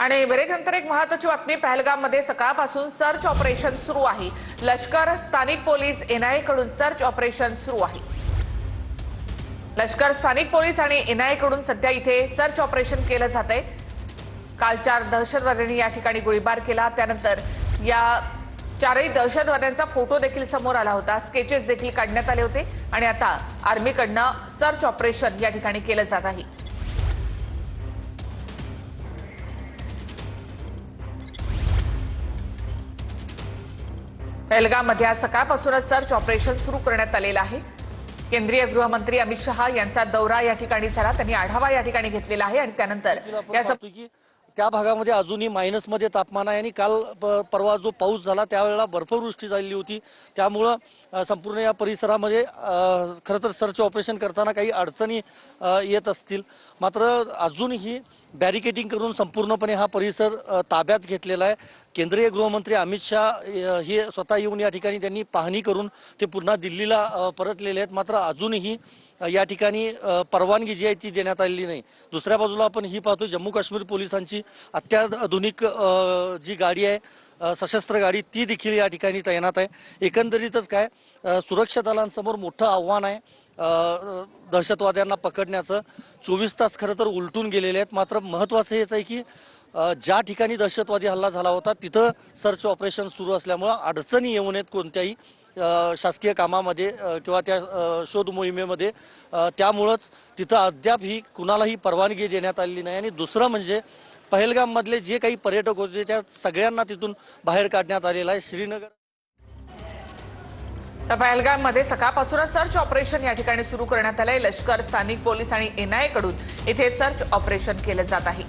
आणि ब्रेकनंतर एक महत्त्वाची बातमी, पहलगाममध्ये सकाळपासून सर्च ऑपरेशन सुरू आहे। लष्कर, स्थानिक पोलीस, एनआयए कडून सर्च ऑपरेशन सुरू आहे। लष्कर, स्थानिक पोलीस आणि एनआयए कडून सध्या इथे सर्च ऑपरेशन केलं जातंय। काल 4 दहशतवाद्यांनी या ठिकाणी गोळीबार केला, त्यानंतर या 4ही दहशतवाद्यांचा फोटो देखील समोर आला होता, स्केचेस देखील काढण्यात आले होते आणि आता आर्मीकडनं सर्च ऑपरेशन या ठिकाणी केलं जात आहे। पहलगाममध्ये आज सकाळपासूनच सर्च ऑपरेशन सुरू करण्यात आलेलं आहे। केंद्रीय गृहमंत्री अमित शहा यांचा दौरा या ठिकाणी झाला, त्यांनी आढावा या ठिकाणी घेतलेला आहे आणि त्यानंतर त्या भागामध्ये अजूनही मायनसमध्ये तापमान आहे आणि काल परवा जो पाऊस झाला त्यावेळेला बर्फवृष्टी झाली होती, त्यामुळं संपूर्ण या परिसरामध्ये खरं तर सर्च ऑपरेशन करताना काही अडचणी येत असतील, मात्र अजूनही बॅरिकेडिंग करून संपूर्णपणे हा परिसर ताब्यात घेतलेला आहे। केंद्रीय गृहमंत्री अमित शहा हे स्वतः येऊन या ठिकाणी त्यांनी पाहणी करून ते पुन्हा दिल्लीला परतलेले आहेत, मात्र अजूनही या ठिकाणी परवानगी जी आहे ती देण्यात आलेली नाही। दुसऱ्या बाजूला आपण ही पाहतो, जम्मू काश्मीर पोलिसांची अत्याधुनिक जी गाडी आहे, सशस्त्र गाडी, ती देखील या ठिकाणी तैनात आहे। एकंदरीतच काय सुरक्षा दलांसमोर मोठं आव्हान आहे दहशतवाद्यांना पकडण्याचं। 24 तास खरं तर उलटून गेलेले आहेत, मात्र महत्त्वाचं हेच आहे की ज्या ठिकाणी दहशतवादी हल्ला झाला होता तिथं सर्च ऑपरेशन सुरू असल्यामुळं अडचणी येऊ नयेत कोणत्याही शासकीय कामामध्ये किंवा त्या शोध मोहिमेमध्ये, त्यामुळंच तिथं अद्याप ही कुणालाही परवानगी देण्यात आलेली नाही। आणि दुसरं म्हणजे पहलगाममधले जे काही पर्यटक होते त्या सगळ्यांना तिथून बाहेर काढण्यात आलेलं आहे। श्रीनगर पहलगाममध्ये सकाळपासूनच सर्च ऑपरेशन या ठिकाणी सुरू करण्यात आलंय। लष्कर, स्थानिक पोलीस आणि एनआयए कडून इथे सर्च ऑपरेशन केलं जात आहे।